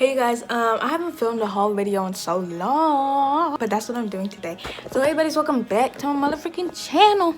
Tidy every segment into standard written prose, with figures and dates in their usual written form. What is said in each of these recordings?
Hey guys, I haven't filmed a whole video in so long, but that's what I'm doing today. So hey buddies, welcome back to my motherfucking channel.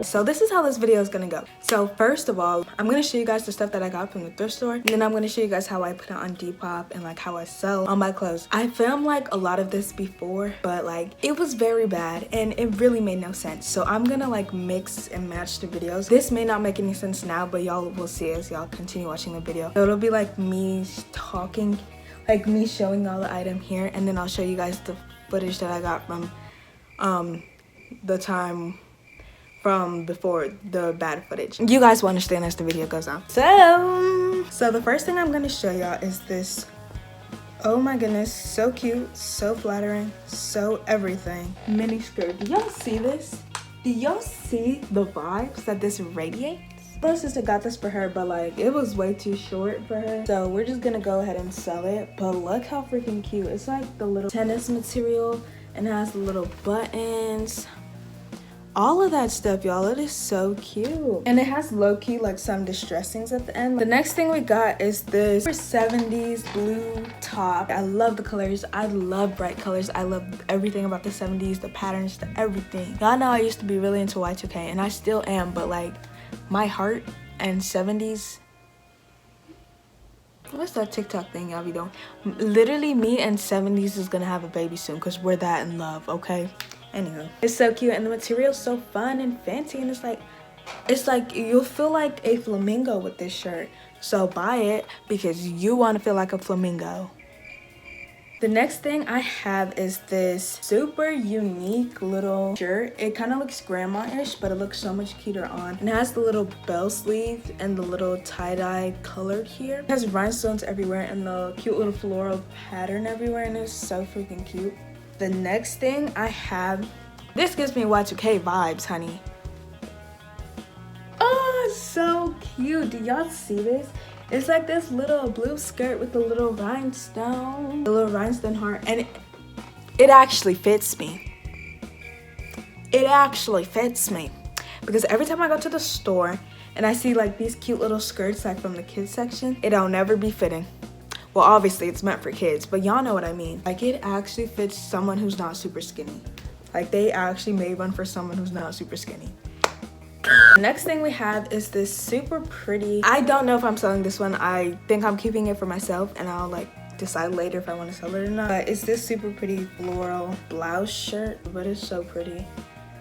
So this is how this video is gonna go. So first of all, I'm gonna show you guys the stuff that I got from the thrift store, and then I'm gonna show you guys how I put it on Depop and like how I sell all my clothes. I filmed like a lot of this before, but like it was very bad and it really made no sense. So I'm gonna like mix and match the videos. This may not make any sense now, but y'all will see as y'all continue watching the video. So it'll be like me talking, like me showing all the item here, and then I'll show you guys the footage that I got from the time from before the bad footage. You guys will understand as the video goes on. So the first thing I'm gonna show y'all is this, oh my goodness, so cute, so flattering, so everything mini skirt. Do y'all see this? Do y'all see the vibes that this radiates? My sister got this for her, but like it was way too short for her, so we're just gonna go ahead and sell it. But look how freaking cute. It's like the little tennis material and it has the little buttons, all of that stuff, y'all. It is so cute, and it has low-key like some distressings at the end. The next thing we got is this 70s blue top. I love the colors. I love bright colors. I love everything about the 70s, the patterns, the everything. Y'all know I used to be really into Y2K, and I still am, but like my heart and 70s, what's that TikTok thing y'all be doing? Literally me and 70s is gonna have a baby soon because we're that in love, okay? Anywho, it's so cute, and the material's so fun and fancy, and it's like you'll feel like a flamingo with this shirt. So buy it because you want to feel like a flamingo. The next thing I have is this super unique little shirt. It kind of looks grandma-ish, but it looks so much cuter on. And it has the little bell sleeve and the little tie-dye color here. It has rhinestones everywhere and the cute little floral pattern everywhere, and it's so freaking cute. The next thing I have, this gives me Y2K vibes, honey. Oh, so cute. Do y'all see this? It's like this little blue skirt with the little rhinestone, heart, and it actually fits me. It actually fits me because every time I go to the store and I see like these cute little skirts like from the kids section, it'll never be fitting. Well, obviously it's meant for kids, but y'all know what I mean. Like it actually fits someone who's not super skinny. Like they actually made one for someone who's not super skinny. The next thing we have is this super pretty, I don't know if I'm selling this one. I think I'm keeping it for myself, and I'll like decide later if I want to sell it or not. But it's this super pretty floral blouse shirt, but it's so pretty.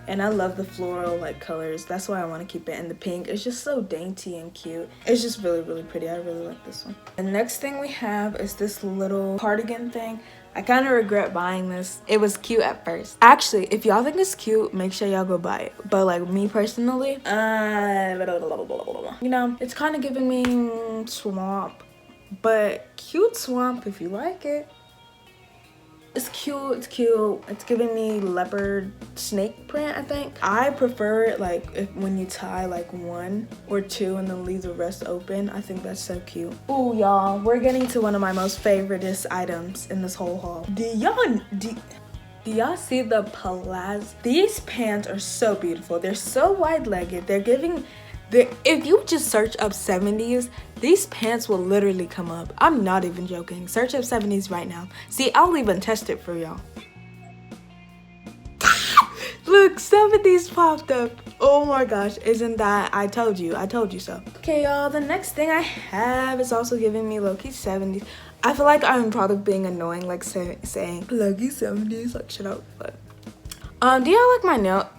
And I love the floral like colors. That's why I want to keep it. And the pink, it's just so dainty and cute. It's just really, really pretty. I really like this one. The next thing we have is this little cardigan thing. I kind of regret buying this. It was cute at first. Actually, if y'all think it's cute, make sure y'all go buy it. But like me personally, you know, it's kind of giving me swamp, but cute swamp if you like it. It's cute, it's cute. It's giving me leopard snake print, I think. I prefer it like when you tie like one or two and then leave the rest open. I think that's so cute. Ooh, y'all, we're getting to one of my most favoriteest items in this whole haul. Do y'all see the palazzo? These pants are so beautiful. They're so wide-legged. They're giving, if you just search up 70s, these pants will literally come up. I'm not even joking. Search up 70s right now. See, I'll even test it for y'all. Look, 70s popped up. Oh my gosh, isn't that, I told you so. Okay, y'all, the next thing I have is also giving me low-key 70s. I feel like I'm probably being annoying, like saying low-key 70s, like shut up. But do y'all like my nail?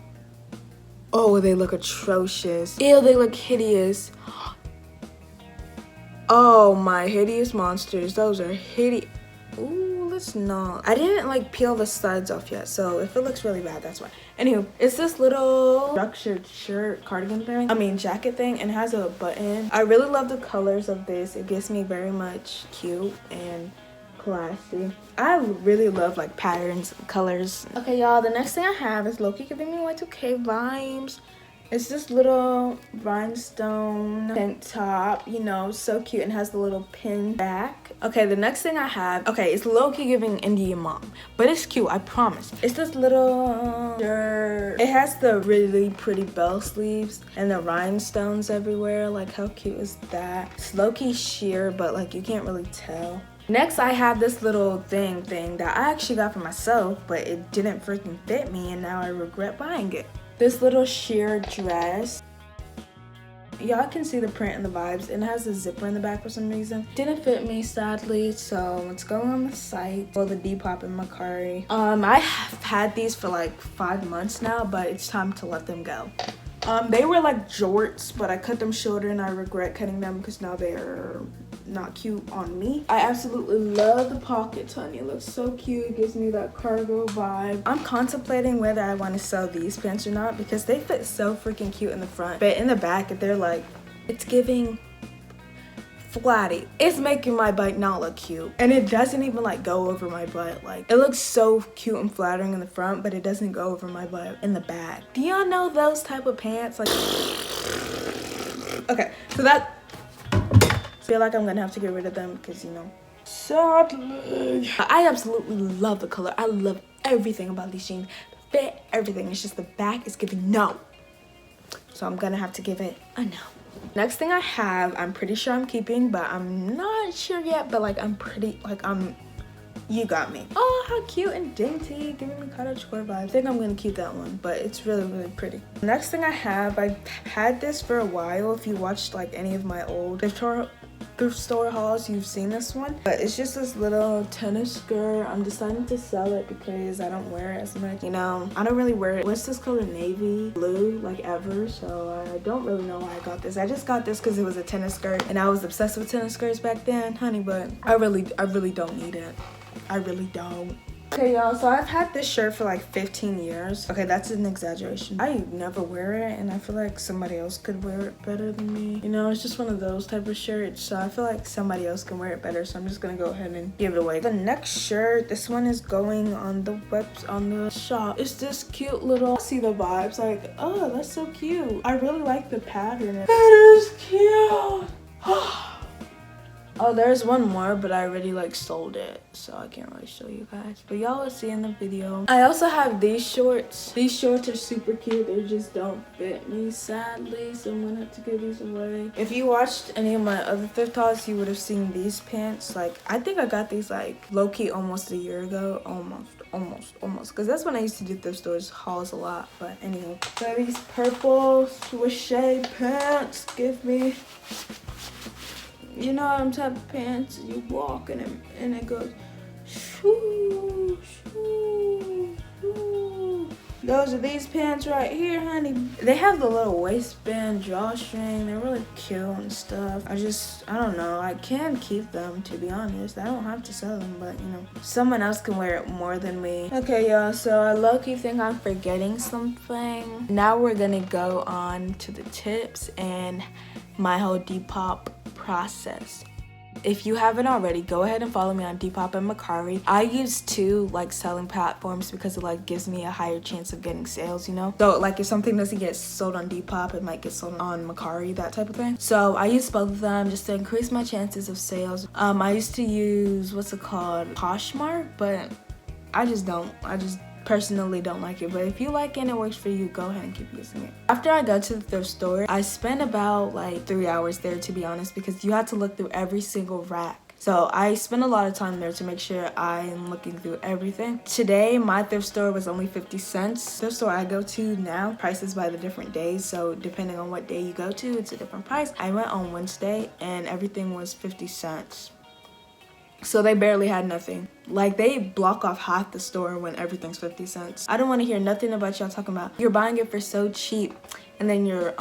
Oh, they look atrocious. Ew, they look hideous. Oh, my hideous monsters. Those are hideous. Ooh, let's not. I didn't like peel the sides off yet, so if it looks really bad, that's why. Anywho, it's this little structured shirt, cardigan thing. Jacket thing, and it has a button. I really love the colors of this. It gives me very much cute and classy. I really love like patterns and colors. Okay, y'all, the next thing I have is low-key giving me Y2K vibes. It's this little rhinestone pin top, you know, so cute, and has the little pin back. Okay, the next thing I have, okay, it's low-key giving Indian mom, but it's cute, I promise. It's this little shirt. It has the really pretty bell sleeves and the rhinestones everywhere. Like, how cute is that? It's low-key sheer, but like you can't really tell. Next, I have this little thing that I actually got for myself, but it didn't freaking fit me, and now I regret buying it. This little sheer dress. Y'all can see the print and the vibes, and it has a zipper in the back for some reason. Didn't fit me, sadly, so let's go on the site for the Depop and mercari. I have had these for like 5 months now, but it's time to let them go. They were like jorts, but I cut them shorter, and I regret cutting them because now they're not cute on me. I absolutely love the pockets, honey. It looks so cute. It gives me that cargo vibe. I'm contemplating whether I want to sell these pants or not because they fit so freaking cute in the front, but in the back they're like, it's giving flatty. It's making my butt not look cute, and it doesn't even like go over my butt. Like, it looks so cute and flattering in the front, but it doesn't go over my butt in the back. Do y'all know those type of pants? Like, okay, so that, I feel like I'm gonna have to get rid of them because, you know, sadly. I absolutely love the color. I love everything about these jeans. The fit, everything. It's just the back is giving no. So I'm gonna have to give it a no. Next thing I have, I'm pretty sure I'm keeping, but I'm not sure yet. But like, I'm pretty, like, you got me. Oh, how cute and dainty, giving me cottagecore vibes. I think I'm gonna keep that one, but it's really, really pretty. Next thing I have, I've had this for a while. If you watched like any of my old thrift store hauls, you've seen this one, but it's just this little tennis skirt. I'm deciding to sell it because I don't wear it as much, you know. I don't really wear it. What's this color? Navy blue, like, ever. So I don't really know why I got this. I just got this because it was a tennis skirt, and I was obsessed with tennis skirts back then, honey, but I really don't need it. I really don't. Okay, y'all, so I've had this shirt for like 15 years. Okay, that's an exaggeration. I never wear it, and I feel like somebody else could wear it better than me. You know, it's just one of those type of shirts, so I feel like somebody else can wear it better, so I'm just gonna go ahead and give it away. The next shirt, this one is going on the shop. It's this cute little, see the vibes, like, oh, that's so cute. I really like the pattern. It is cute. Oh, there's one more, but I already like sold it, so I can't really show you guys, but y'all will see in the video. I also have these shorts. These shorts are super cute. They just don't fit me, sadly, so I'm gonna have to give these away. If you watched any of my other thrift hauls, you would have seen these pants. Like, I think I got these like low-key almost a year ago. Almost, because that's when I used to do thrift stores hauls a lot. But anyway, so these purple swoosh pants give me, you know, them type of pants, you walk in them and it goes shoo, shoo, shoo. Those are these pants right here, honey. They have the little waistband drawstring. They're really cute and stuff. I don't know. I can keep them, to be honest. I don't have to sell them, but you know, someone else can wear it more than me. Okay, y'all, so I low-key think I'm forgetting something. Now we're gonna go on to the tips and my whole Depop process. If you haven't already, go ahead and follow me on Depop and mercari. I use two like selling platforms because it like gives me a higher chance of getting sales, you know. So like if something doesn't get sold on Depop, it might get sold on mercari, that type of thing. So I use both of them just to increase my chances of sales. I used to use, what's it called, Poshmark, but I just personally don't like it. But if you like it and it works for you, go ahead and keep using it. After I go to the thrift store, I spent about like 3 hours there, to be honest, because you have to look through every single rack. So I spend a lot of time there to make sure I'm looking through everything. Today, my thrift store was only 50 cents. The thrift store I go to now, prices by the different days. So depending on what day you go to, it's a different price. I went on Wednesday and everything was 50 cents. So they barely had nothing. Like, they block off half the store when everything's 50 cents. I don't want to hear nothing about y'all talking about you're buying it for so cheap, and then you're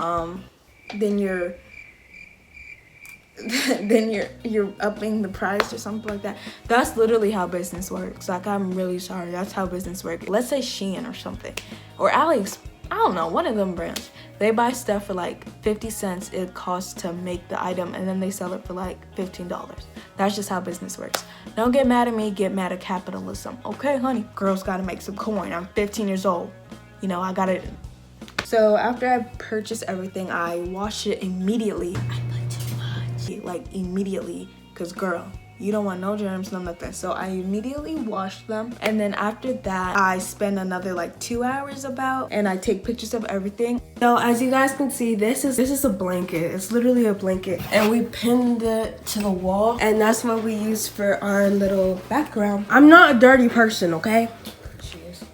upping the price or something like that. That's literally how business works. Like, I'm really sorry, that's how business works. Let's say Shein or something, or Alex, I don't know, one of them brands. They buy stuff for like 50 cents it costs to make the item, and then they sell it for like $15. That's just how business works. Don't get mad at me, get mad at capitalism. Okay, honey? Girls gotta make some coin. I'm 15 years old. You know, I gotta. So after I purchased everything, I washed it immediately. I put too much. Like immediately, cause girl, you don't want no germs, no nothing. So I immediately washed them. And then after that, I spend another like 2 hours about, and I take pictures of everything. So as you guys can see, this is a blanket. It's literally a blanket. And we pinned it to the wall. And that's what we use for our little background. I'm not a dirty person, okay?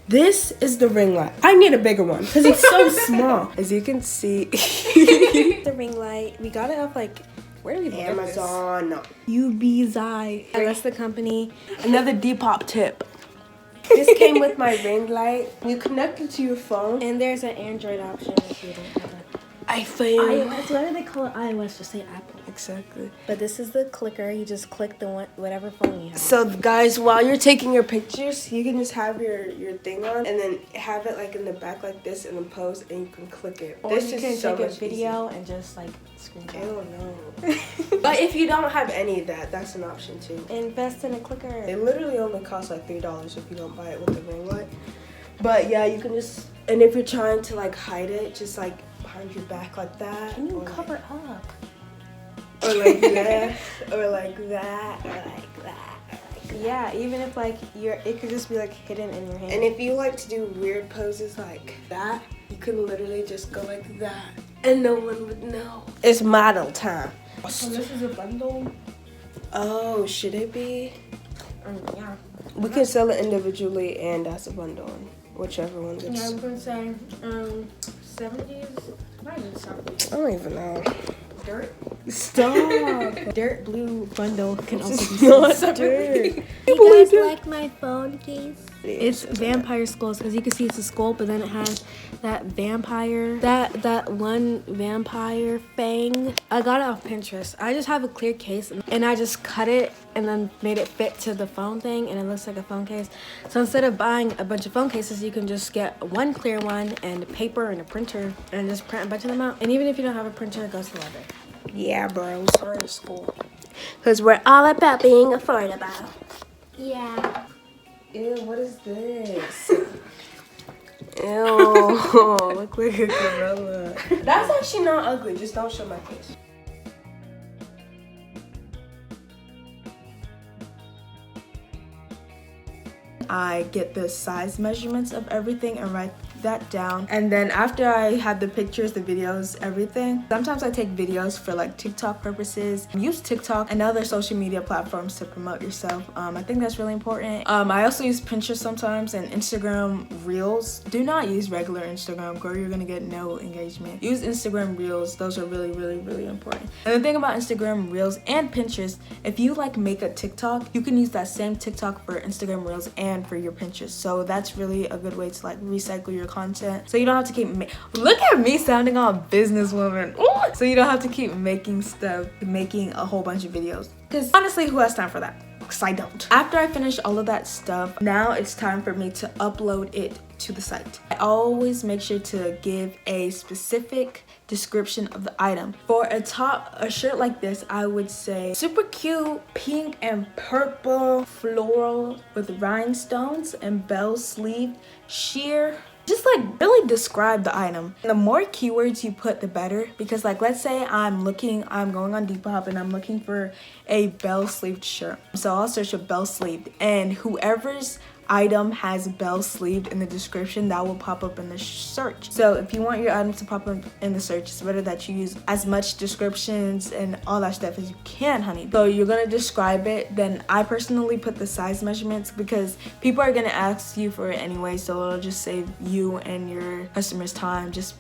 This is the ring light. I need a bigger one because it's so small. As you can see, The ring light. We got it off like, where do we get Amazon. No. UBZI. That's the company. Another Depop tip. This came with my ring light. You connect it to your phone. And there's an Android option if you don't have it. iPhone. iOS. Why do they call it iOS? Just say Apple. Exactly. But this is the clicker. You just click the one, whatever phone you have. So guys, while you're taking your pictures, you can just have your thing on and then have it like in the back like this and then pose and you can click it. Or this you is can so take a much video and just like screenshot. I don't know. But if you don't have any of that, that's an option too. Invest in a clicker. It literally only costs like $3 if you don't buy it with the ring light. But yeah, you can just, and if you're trying to like hide it, just like behind your back like that. Can you or cover up? Or like that, or like that, or like that. Yeah, even if like it could just be like hidden in your hand. And if you like to do weird poses like that, you can literally just go like that, and no one would know. It's model time. So this is a bundle. Oh, should it be? Yeah. We can sell it individually and as a bundle, whichever one gets. Yeah, I'm gonna say 70s. Might be 70s. I don't even know. Dirt. Stop. Dirt blue bundle can also It's be not sold separately. You guys like my phone case? It's vampire skulls because you can see it's a skull, but then it has that vampire, that one vampire fang. I got it off Pinterest. I just have a clear case and I just cut it and then made it fit to the phone thing and it looks like a phone case. So instead of buying a bunch of phone cases, you can just get one clear one and paper and a printer and just print a bunch of them out. And even if you don't have a printer, it goes to the library. Yeah, bros. Or to school. Because we're all about being affordable. Yeah. Ew, what is this? Ew, look like a gorilla. That's actually not ugly, just don't show my face. I get the size measurements of everything and write that down. And then after I have the pictures, the videos, everything, sometimes I take videos for like TikTok purposes. Use TikTok and other social media platforms to promote yourself. I think that's really important. I also use Pinterest sometimes and Instagram Reels. Do not use regular Instagram, girl, you're gonna get no engagement. Use Instagram Reels. Those are really, really, really important. And the thing about Instagram Reels and Pinterest, if you like make a TikTok, you can use that same TikTok for Instagram Reels and for your Pinterest. So that's really a good way to like recycle your content. So you don't have to keep look at me sounding all businesswoman. Ooh! So you don't have to keep making a whole bunch of videos. Because honestly, who has time for that? Because I don't. After I finish all of that stuff, now it's time for me to upload it to the site. I always make sure to give a specific description of the item. For a shirt like this, I would say super cute pink and purple floral with rhinestones and bell sleeve sheer. Just like really describe the item. And the more keywords you put, the better. Because like, let's say I'm going on Depop and I'm looking for a bell sleeved shirt. So I'll search a bell sleeved, and whoever's item has bell sleeved in the description, that will pop up in the search. So if you want your item to pop up in the search, it's better that you use as much descriptions and all that stuff as you can, honey. So you're gonna describe it. Then I personally put the size measurements because people are gonna ask you for it anyway, so it'll just save you and your customers time. Just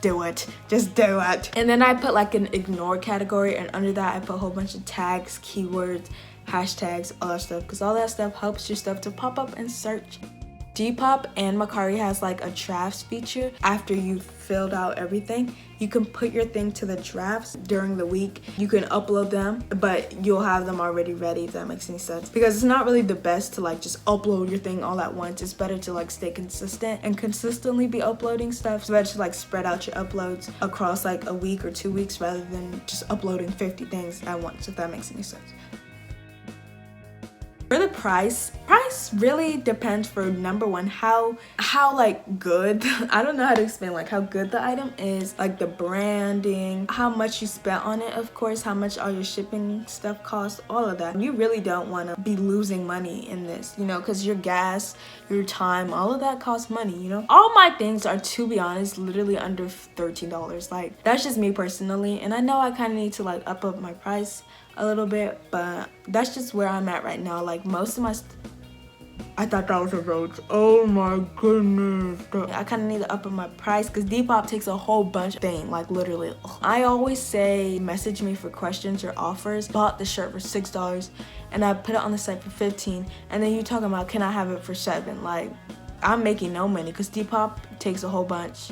do it. Just do it. And then I put like an ignore category, and under that I put a whole bunch of tags, keywords, hashtags, all that stuff, because all that stuff helps your stuff to pop up in search. Depop and Mercari has like a drafts feature. After you've filled out everything, you can put your thing to the drafts during the week. You can upload them, but you'll have them already ready, if that makes any sense. Because it's not really the best to like just upload your thing all at once. It's better to like stay consistent and consistently be uploading stuff. It's better to like spread out your uploads across like a week or 2 weeks rather than just uploading 50 things at once, if that makes any sense. For the price price really depends for number one, how like good I don't know how to explain like how good the item is, like the branding, how much you spent on it, of course, how much all your shipping stuff costs, all of that. You really don't want to be losing money in this, you know, because your gas, your time, all of that costs money, you know. All my things are, to be honest, literally under $13. Like, that's just me personally, and I know I kind of need to like up my price a little bit, but that's just where I'm at right now. Like, most of my I thought that was a roach. Oh my goodness. I kind of need to up my price because Depop takes a whole bunch of things, like literally. I always say message me for questions or offers. Bought the shirt for $6 and I put it on the site for $15, and then you talking about can I have it for $7? Like, I'm making no money because Depop takes a whole bunch.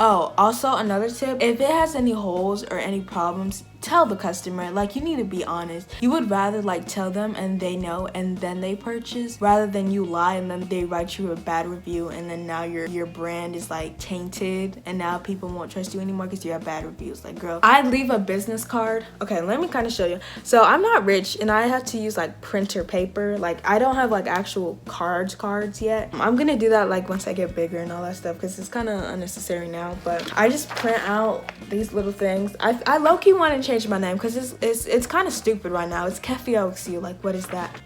Oh, also another tip, if it has any holes or any problems, tell the customer. Like, you need to be honest. You would rather like tell them and they know and then they purchase, rather than you lie and then they write you a bad review and then now your brand is like tainted and now people won't trust you anymore because you have bad reviews. Like, girl, I'd leave a business card. Okay, let me kind of show you. So I'm not rich and I have to use like printer paper. Like, I don't have like actual cards yet. I'm gonna do that like once I get bigger and all that stuff because it's kind of unnecessary now. But I just print out these little things. I low-key want to change my name because it's kind of stupid right now. It's Kefi OXU. Like, what is that?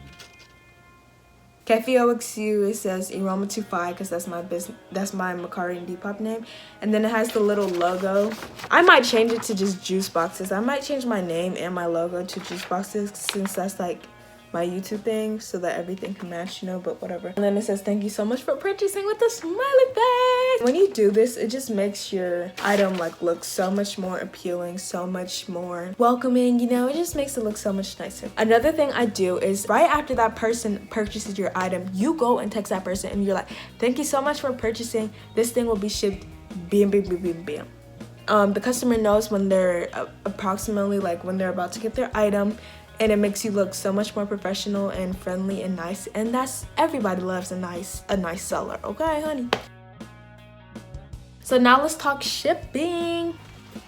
Kefi OXU. It says Aroma25 because that's my business. That's my mercari and Depop name. And then it has the little logo. I might change it to just juice boxes. I might change my name and my logo to juice boxes since that's like my YouTube thing, so that everything can match, you know, but whatever. And then it says thank you so much for purchasing with a smiley face. When you do this, it just makes your item like look so much more appealing, so much more welcoming, you know. It just makes it look so much nicer. Another thing I do is right after that person purchases your item, you go and text that person and you're like, thank you so much for purchasing. This thing will be shipped bam bam bam bam bam. The customer knows when they're approximately like when they're about to get their item, and it makes you look so much more professional and friendly and nice, and that's, everybody loves a nice seller, okay honey? So now let's talk shipping.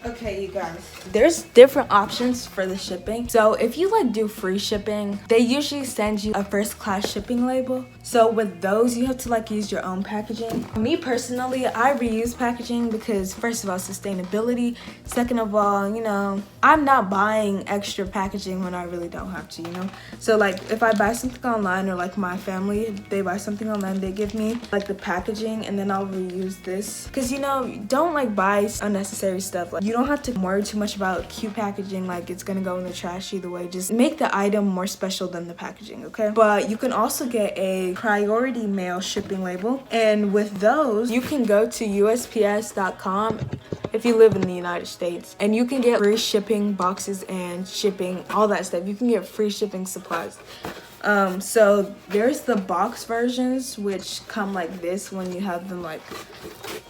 Okay, you guys, there's different options for the shipping. So if you like do free shipping, they usually send you a first class shipping label. So with those, you have to like use your own packaging. Me personally, I reuse packaging because first of all, sustainability. Second of all, you know, I'm not buying extra packaging when I really don't have to, you know. So like if I buy something online, or like my family, if they buy something online, they give me like the packaging and then I'll reuse this. Because, you know, don't like buy unnecessary stuff. Like, you don't have to worry too much about cute packaging, like it's gonna go in the trash either way. Just make the item more special than the packaging, okay? But you can also get a priority mail shipping label, and with those you can go to USPS.com if you live in the United States, and you can get free shipping boxes and shipping, all that stuff. You can get free shipping supplies. So there's the box versions, which come like this when you have them like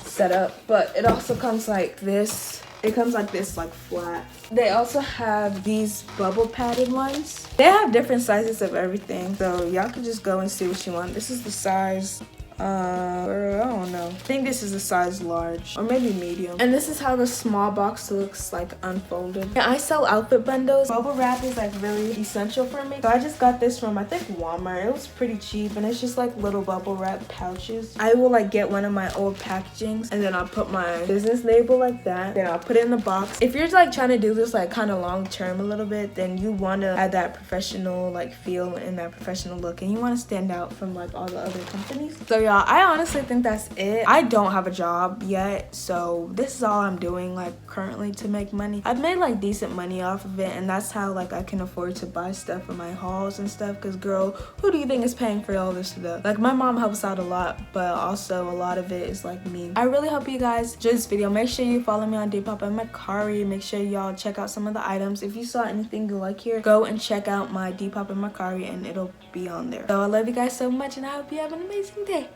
set up, but it also comes like this. It comes like this, like flat. They also have these bubble padded ones. They have different sizes of everything, so y'all can just go and see what you want. This is the size, I don't know. I think this is a size large or maybe medium. And this is how the small box looks like unfolded. And I sell outfit bundles. Bubble wrap is like really essential for me. So I just got this from, I think, Walmart. It was pretty cheap and it's just like little bubble wrap pouches. I will like get one of my old packagings and then I'll put my business label like that. Then I'll put it in the box. If you're like trying to do this like kind of long term a little bit, then you want to add that professional like feel and that professional look, and you want to stand out from like all the other companies. So y'all, I honestly think that's it. I don't have a job yet, so this is all I'm doing like currently to make money. I've made like decent money off of it, and that's how like I can afford to buy stuff for my hauls and stuff, because girl, who do you think is paying for all this stuff? Like, my mom helps out a lot, but also a lot of it is like me. I really hope you guys enjoyed this video. Make sure you follow me on Depop and mercari. Make sure y'all check out some of the items. If you saw anything you like here, go and check out my Depop and mercari and it'll be on there. So I love you guys so much, and I hope you have an amazing day.